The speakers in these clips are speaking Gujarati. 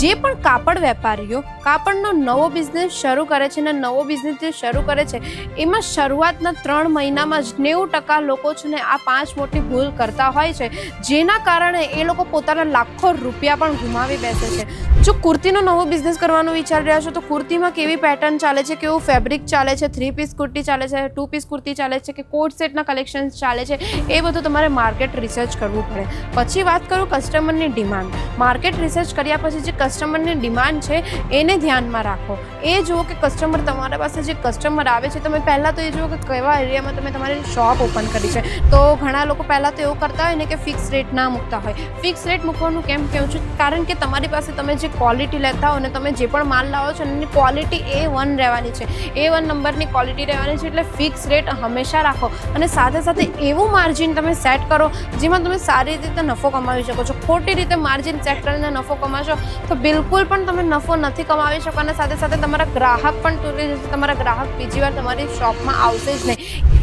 જે પણ કાપડ વેપારીઓ કાપડનો નવો બિઝનેસ શરૂ કરે છે ને નવો બિઝનેસ જે શરૂ કરે છે એમાં શરૂઆતના 3 મહિનામાં જ 90% લોકો છે ને આ 5 મોટી ભૂલ કરતા હોય છે, જેના કારણે એ લોકો પોતાના લાખો રૂપિયા પણ ગુમાવી બેસે છે. જો કુર્તીનો નવો બિઝનેસ કરવાનું વિચારી રહ્યા છો તો કુર્તીમાં કેવી પેટર્ન ચાલે છે, કેવું ફેબ્રિક ચાલે છે, 3 પીસ કુર્તી ચાલે છે, 2 પીસ કુર્તી ચાલે છે કે કોટ સેટના કલેક્શન્સ ચાલે છે, એ બધું તમારે માર્કેટ રિસર્ચ કરવું પડે. પછી વાત કરું કસ્ટમરની ડિમાન્ડ. માર્કેટ રિસર્ચ કર્યા પછી જે કસ્ટમરની ડિમાન્ડ છે એને ધ્યાનમાં રાખો. એ જુઓ કે કસ્ટમર તમારા પાસે જે કસ્ટમર આવે છે, તમે પહેલાં તો એ જુઓ કે કેવા એરિયામાં તમે તમારી શોપ ઓપન કરી છે. તો ઘણા લોકો પહેલાં તો એવું કરતા હોય ને કે ફિક્સ રેટ ના મૂકતા હોય. ફિક્સ રેટ મૂકવાનું કેમ કહું છું? કારણ કે તમારી પાસે તમે જે ક્વોલિટી લેતા હો ને તમે જે પણ માલ લાવો છો એની ક્વોલિટી A1 રહેવાની છે, A1 નંબરની ક્વોલિટી રહેવાની છે. એટલે ફિક્સ રેટ હંમેશા રાખો અને સાથે સાથે એવું માર્જિન તમે સેટ કરો જેમાં તમે સારી રીતે નફો કમાવી શકો છો. ખોટી રીતે માર્જિન સેટ કરીને નફો કમાશો તો બિલકુલ પણ તમે નફો નથી કમાવી શકો અને સાથે સાથે તમારા ગ્રાહક પણ તૂટી જશે. તમારા ગ્રાહક બીજી વાર તમારી શોપમાં આવશે જ નહીં.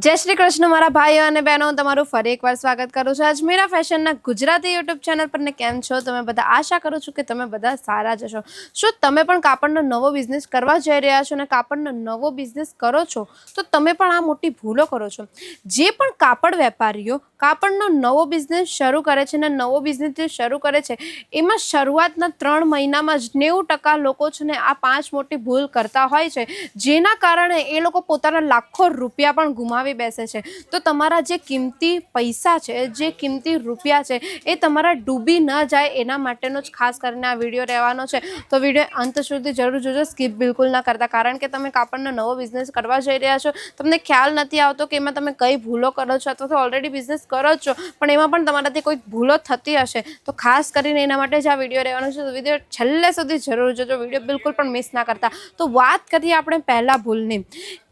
જય શ્રી કૃષ્ણ મારા ભાઈઓ અને બહેનો, તમારું ફરી એકવાર સ્વાગત કરું છું અજમેરા ફેશનના ગુજરાતી યુટ્યુબ ચેનલ પર. ને કેમ છો તમે બધા? આશા કરું છું કે તમે બધા સારા જ હશો. શું તમે પણ કાપડનો નવો બિઝનેસ કરવા જઈ રહ્યા છો અને કાપડનો નવો બિઝનેસ કરો છો તો તમે પણ આ મોટી ભૂલો કરો છો. જે પણ કાપડ વેપારીઓ કાપડનો નવો બિઝનેસ શરૂ કરે છે ને નવો બિઝનેસ જે શરૂ કરે છે એમાં શરૂઆતના 3 મહિનામાં જ 90% લોકો છે ને આ 5 મોટી ભૂલ કરતા હોય છે, જેના કારણે એ લોકો પોતાના લાખો રૂપિયા પણ ગુમાવી બેસે છે. તો તમારા જે કિંમતી પૈસા છે, જે કિંમતી રૂપિયા છે એ તમારા ડૂબી ન જાય એના માટેનો જ ખાસ કરીને આ વિડીયો રહેવાનો છે. તો વિડીયો અંત સુધી જરૂર જોજો, સ્કીપ બિલકુલ ના કરતા. કારણ કે તમે કાપડનો નવો બિઝનેસ કરવા જઈ રહ્યા છો, તમને ખ્યાલ નથી આવતો કે એમાં તમે કઈ ભૂલો કરો છો અથવા તો ઓલરેડી બિઝનેસ કરો જ છો પણ એમાં પણ તમારાથી કોઈ ભૂલો થતી હશે. તો ખાસ કરીને એના માટે જ આ વિડીયો રહેવાનો છે. તો વિડીયો છેલ્લે સુધી જરૂર જોજો, વિડીયો બિલકુલ પણ મિસ ના કરતા. તો વાત કરીએ આપણે પહેલા ભૂલની,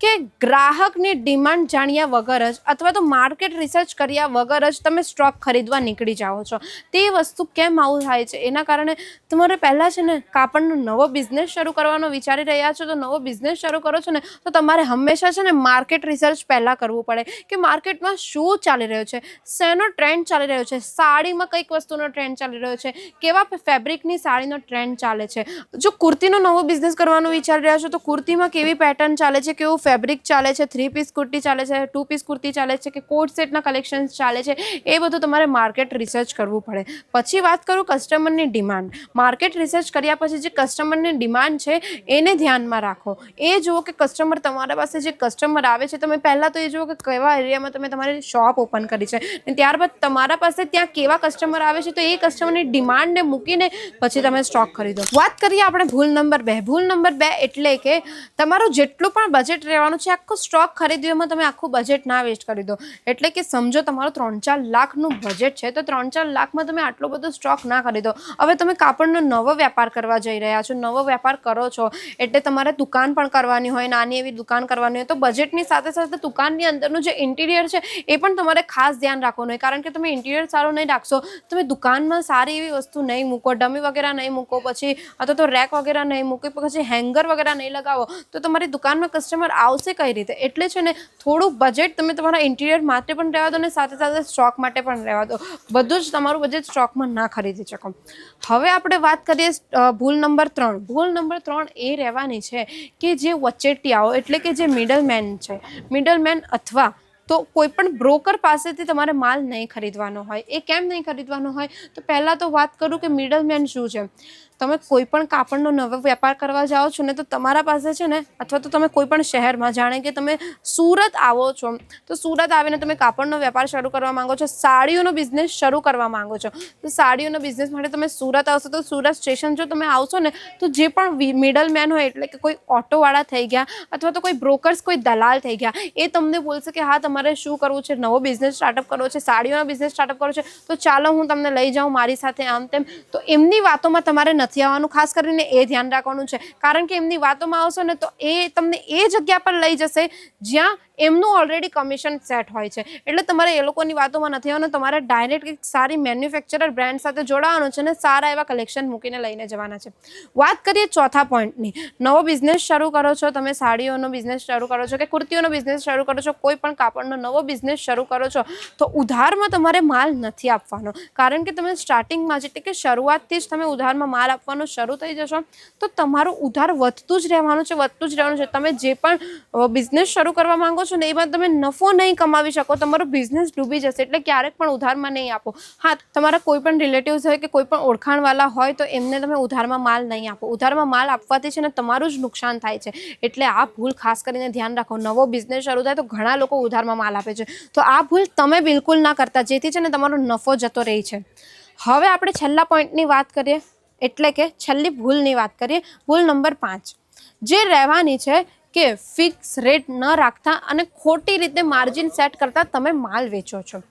કે ગ્રાહકની ડિમાન્ડ જાણ્યા વગર જ અથવા તો માર્કેટ રિસર્ચ કર્યા વગર જ તમે સ્ટોક ખરીદવા નીકળી જાઓ છો. તે વસ્તુ કેમ આવું થાય છે? એના કારણે તમારે પહેલાં છે ને કાપડનો નવો બિઝનેસ શરૂ કરવાનો વિચારી રહ્યા છો તો નવો બિઝનેસ શરૂ કરો છો ને તો તમારે હંમેશા છે ને માર્કેટ રિસર્ચ પહેલાં કરવું પડે કે માર્કેટમાં શું ચાલી રહ્યું છે, શેનો ટ્રેન્ડ ચાલી રહ્યો છે, સાડીમાં કઈક વસ્તુનો ટ્રેન્ડ ચાલી રહ્યો છે, કેવા ફેબ્રિકની સાડીનો ટ્રેન્ડ ચાલે છે. જો કુર્તીનો નવો બિઝનેસ કરવાનું વિચારી રહ્યા છો તો કુર્તીમાં કેવી પેટર્ન ચાલે છે, કેવું ફેબ્રિક ચાલે છે, 3 પીસ કુર્તી ચાલે છે, 2 પીસ કુર્તી ચાલે છે કે કોટ સેટના કલેક્શન્સ ચાલે છે, એ બધું તમારે માર્કેટ રિસર્ચ કરવું પડે. પછી વાત કરું કસ્ટમરની ડિમાન્ડ. માર્કેટ રિસર્ચ કર્યા પછી જે કસ્ટમરની ડિમાન્ડ છે એને ધ્યાનમાં રાખો. એ જુઓ કે કસ્ટમર તમારા પાસે જે કસ્ટમર આવે છે, તમે પહેલાં તો એ જુઓ કે કેવા એરિયામાં તમે તમારી શોપ ઓપન કરી છે અને ત્યારબાદ તમારા પાસે ત્યાં કેવા કસ્ટમર આવે છે તો એ કસ્ટમરની ડિમાન્ડને મૂકીને પછી તમે સ્ટોક ખરીદો. વાત કરીએ આપણે ભૂલ નંબર 2. ભૂલ નંબર 2 એટલે કે તમારું જેટલું પણ બજેટ રહેવાનું છે આખું સ્ટોક ખરીદવામાં તમે આખું બજેટ ના વેસ્ટ કરી દો. એટલે કે સમજો તમારું 3-4 લાખનું બજેટ છે તો 3-4 લાખમાં તમે આટલો બધો સ્ટોક ના ખરીદો. હવે તમે કાપડનો નવો વેપાર કરવા જઈ રહ્યા છો, નવો વેપાર કરો છો એટલે તમારે દુકાન પણ કરવાની હોય, નાની એવી દુકાન કરવાની હોય તો બજેટની સાથે સાથે દુકાનની અંદરનું જે ઇન્ટિરિયર છે એ પણ તમારે ખાસ ધ્યાન રાખવાનું હોય. કારણ કે તમે ઇન્ટિરિયર સારું નહીં રાખશો, તમે દુકાનમાં સારી એવી વસ્તુ નહીં મૂકો, ડમી વગેરે નહીં મૂકો, પછી અથવા તો રેક વગેરે નહીં મૂકો, પછી હેંગર વગેરે નહીં લગાવો તો તમારી દુકાનમાં કસ્ટમર આવશે કઈ રીતે? એટલે છે ને થોડું બજેટ તમે તમારા ઇન્ટિરિયર માટે પણ રહેવા દો અને સાથે સાથે સ્ટોક માટે પણ રહેવા દો. બધું જ તમારું બજેટ સ્ટોકમાં ના ખરીદી શકો. હવે આપણે વાત કરીએ ભૂલ નંબર 3. ભૂલ નંબર 3 એ રહેવાની છે કે જે વચેટિયાઓ એટલે કે જે મિડલમેન છે, મિડલમેન અથવા તો કોઈ પણ બ્રોકર પાસેથી તમારે માલ નહીં ખરીદવાનો હોય. એ કેમ નહીં ખરીદવાનો હોય? તો પહેલાં તો વાત કરું કે મિડલમેન શું છે. તમે કોઈ પણ કાપડનો નવો વેપાર કરવા જાઓ છો ને તો તમારા પાસે છે ને અથવા તો તમે કોઈ પણ શહેરમાં, જાણે કે તમે સુરત આવો છો તો સુરત આવીને તમે કાપડનો વેપાર શરૂ કરવા માંગો છો, સાડીઓનો બિઝનેસ શરૂ કરવા માંગો છો તો સાડીઓનો બિઝનેસ માટે તમે સુરત આવશો તો સુરત સ્ટેશન જો તમે આવશો ને તો જે પણ મિડલમેન હોય એટલે કે કોઈ ઓટોવાળા થઈ ગયા અથવા તો કોઈ બ્રોકર્સ, કોઈ દલાલ થઈ ગયા, એ તમને બોલશે કે હા તમારે શું કરવું છે, નવો બિઝનેસ સ્ટાર્ટઅપ કરવો છે, સાડીઓનો બિઝનેસ સ્ટાર્ટઅપ કરવો છે તો ચાલો હું તમને લઈ જાઉં મારી સાથે, આમ તેમ. તો એમની વાતોમાં તમારે નથી આવવાનું. ખાસ કરીને એ ધ્યાન રાખવાનું છે કારણ કે એમની વાતોમાં આવશો ને તો એ તમને એ જગ્યા પર લઈ જશે જ્યાં એમનું ઓલરેડી કમિશન સેટ હોય છે, એટલે તમારે એ લોકોની વાતોમાં નથી આવવાનું. તમારે ડાયરેક્ટ એક સારી મેન્યુફેક્ચરર બ્રાન્ડ સાથે જોડાવાનું છે અને સારા એવા કલેક્શન મૂકીને લઈને જવાના છે. વાત કરીએ ચોથા પોઈન્ટની. નવો બિઝનેસ શરૂ કરો છો, તમે સાડીઓનો બિઝનેસ શરૂ કરો છો કે કુર્તીઓનો બિઝનેસ શરૂ કરો છો, કોઈ પણ કાપડનો નવો બિઝનેસ શરૂ કરો છો, તો ઉધારમાં તમારે માલ નથી આપવાનો. કારણ કે તમે સ્ટાર્ટિંગમાં જ એટલે કે શરૂઆતથી જ તમે ઉધારમાં માલ આપવાનું શરૂ થઈ જશો તો તમારું ઉધાર વધતું જ રહેવાનું છે, વધતું જ રહેવાનું છે. તમે જે પણ બિઝનેસ શરૂ કરવા માંગો છો ને એમાં તમે નફો નહીં કમાવી શકો, તમારો બિઝનેસ ડૂબી જશે. એટલે ક્યારેક પણ ઉધારમાં નહીં આપો. હા, તમારા કોઈ પણ રિલેટિવ્સ હોય કે કોઈ પણ ઓળખાણવાળા હોય તો એમને તમે ઉધારમાં માલ નહીં આપો. ઉધારમાં માલ આપવાથી છે ને તમારું જ નુકસાન થાય છે. એટલે આ ભૂલ ખાસ કરીને ધ્યાન રાખો. નવો બિઝનેસ શરૂ થાય તો ઘણા લોકો ઉધારમાં માલ આપે છે, તો આ ભૂલ તમે બિલકુલ ના કરતા, જેથી છે ને તમારો નફો જતો રહે છે. હવે આપણે છેલ્લા પોઈન્ટની વાત કરીએ, એટલે કે છેલ્લી ભૂલની વાત કરીએ. ભૂલ નંબર 5 જે રહેવાની છે કે ફિક્સ રેટ ન રાખતા અને ખોટી રીતે માર્જિન સેટ કરતા તમે માલ વેચો છો.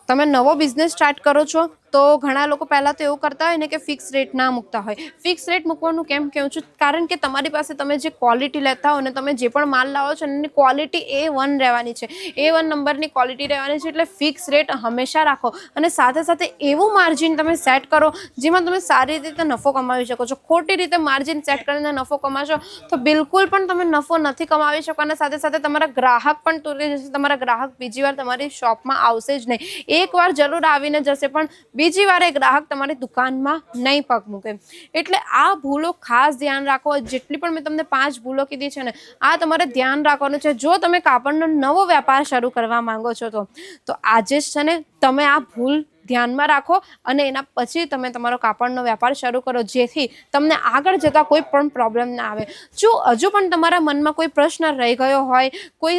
તમે નવો બિઝનેસ સ્ટાર્ટ કરો છો તો ઘણા લોકો પહેલાં તો એવું કરતા હોય ને કે ફિક્સ રેટ ના મૂકતા હોય. ફિક્સ રેટ મૂકવાનું કેમ કહું છું? કારણ કે તમારી પાસે તમે જે ક્વોલિટી લેતા હો ને, તમે જે પણ માલ લાવો છો એની ક્વોલિટી A1 રહેવાની છે, A1 નંબરની ક્વોલિટી રહેવાની છે. એટલે ફિક્સ રેટ હંમેશા રાખો અને સાથે સાથે એવું માર્જિન તમે સેટ કરો જેમાં તમે સારી રીતે નફો કમાવી શકો છો. ખોટી રીતે માર્જિન સેટ કરીને નફો કમાશો તો બિલકુલ પણ તમે નફો નથી કમાવી શકો અને સાથે સાથે તમારા ગ્રાહક પણ તૂટી જશે. તમારા ગ્રાહક બીજી વાર તમારી શોપમાં આવશે જ નહીં. એકવાર જરૂર આવીને જશે પણ બીજી વાર એ ગ્રાહક તમારી દુકાનમાં નહીં પગ મૂકે. એટલે આ ભૂલો ખાસ ધ્યાન રાખો. જેટલી પણ મેં તમને 5 ભૂલો કીધી છે ને, આ તમારે ધ્યાન રાખવાનું છે. જો તમે કાપડનો નવો વેપાર શરૂ કરવા માંગો છો તો આજે જ છે ને તમે આ ભૂલ ધ્યાનમાં રાખો અને એના પછી તમે તમારો કાપડનો વેપાર શરૂ કરો, જેથી તમને આગળ જતાં કોઈ પણ પ્રોબ્લેમ ના આવે. જો હજુ પણ તમારા મનમાં કોઈ પ્રશ્ન રહી ગયો હોય, કોઈ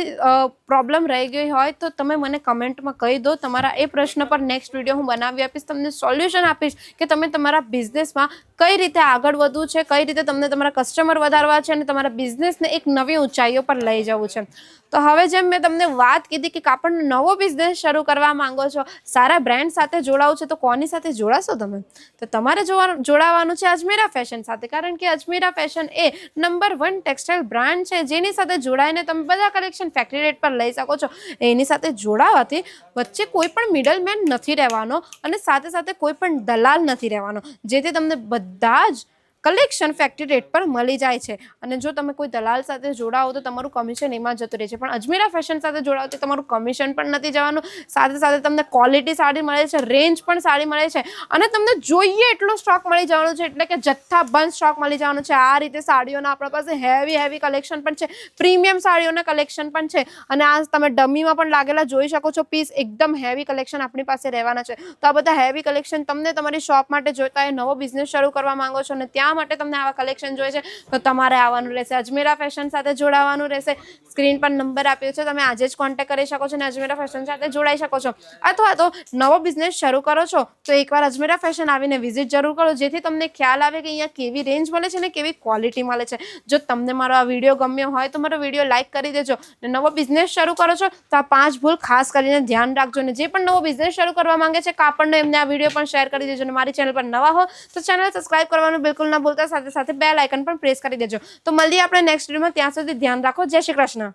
પ્રોબ્લેમ રહી ગઈ હોય તો તમે મને કમેન્ટમાં કહી દો. તમારા એ પ્રશ્ન પર નેક્સ્ટ વિડીયો હું બનાવી આપીશ, તમને સોલ્યુશન આપીશ કે તમે તમારા બિઝનેસમાં કઈ રીતે આગળ વધવું છે, કઈ રીતે તમને તમારા કસ્ટમર વધારવા છે અને તમારા બિઝનેસને એક નવી ઊંચાઈઓ પર લઈ જવું છે. તો હવે જેમ મેં તમને વાત કીધી કે કાપડનો નવો બિઝનેસ શરૂ કરવા માંગો છો, સારા બ્રાન્ડ સાથે જોડાવું છે, તો કોની સાથે જોડાશો તમે? તો તમારે જોડાવાનું છે અજમેરા ફેશન સાથે. કારણ કે અજમેરા ફેશન એ નંબર 1 ટેક્સટાઇલ બ્રાન્ડ છે, જેની સાથે જોડાઈને તમે બધા કલેક્શન ફેક્ટરી રેટ પર લઈ શકો છો. એની સાથે જોડાવાથી વચ્ચે કોઈ પણ મિડલમેન નથી રહેવાનો અને સાથે સાથે કોઈ પણ દલાલ નથી રહેવાનો, જેથી તમને બધા જ કલેક્શન ફેક્ટરી રેટ પર મળી જાય છે. અને જો તમે કોઈ દલાલ સાથે જોડાઓ તો તમારું કમિશન એમાં જતું રહે છે, પણ અજમેરા ફેશન સાથે જોડાઓ તો તમારું કમિશન પણ નથી જવાનું. સાથે સાથે તમને ક્વોલિટી સારી મળે છે, રેન્જ પણ સારી મળે છે અને તમને જોઈએ એટલો સ્ટોક મળી જવાનો છે. એટલે કે જથ્થાબંધ સ્ટોક મળી જવાનો છે. આ રીતે સાડીઓના આપણા પાસે હેવી કલેક્શન પણ છે, પ્રીમિયમ સાડીઓના કલેક્શન પણ છે. અને આ તમે ડમીમાં પણ લાગેલા જોઈ શકો છો પીસ, એકદમ હેવી કલેક્શન આપણી પાસે રહેવાના છે. તો આ બધા હેવી કલેક્શન તમને તમારી શોપ માટે જોઈતા હોય, નવો બિઝનેસ શરૂ કરવા માંગો છો અને ત્યાં માટે તમને આવા કલેક્શન જોઈએ છે તો તમારે આવવાનું રહેશે, અજમેરા ફેશન સાથે જોડાવાનું રહેશે. સ્ક્રીન પર નંબર આપ્યો છે, તમે આજે જ કોન્ટેક્ટ કરી શકો છો અને અજમેરા ફેશન સાથે જોડાઈ શકો છો. અથવા તો નવો બિઝનેસ શરૂ કરો છો તો એકવાર અજમેરા ફેશન આવીને વિઝિટ જરૂર કરો, જેથી તમને ખ્યાલ આવે કે અહીંયા કેવી રેન્જ મળે છે ને કેવી ક્વોલિટી મળે છે. જો તમને મારો આ વિડીયો ગમ્યો હોય તો મારો વિડીયો લાઇક કરી દેજો. અને નવો બિઝનેસ શરૂ કરો છો તો આ 5 ભૂલ ખાસ કરીને ધ્યાન રાખજો. અને જે પણ નવો બિઝનેસ શરૂ કરવા માંગે છે કાપડનો, એમને આ વિડીયો પણ શેર કરી દેજો. અને મારી ચેનલ પર નવા હો તો ચેનલ સબસ્ક્રાઇબ કરવાનું બિલકુલ ના ભૂલતા, સાથે સાથે બેલ આઇકન પણ પ્રેસ કરી દેજો. તો મળીએ આપણે નેક્સ્ટ વિડીયોમાં. ત્યાં સુધી ધ્યાન રાખો. જય શ્રી કૃષ્ણ.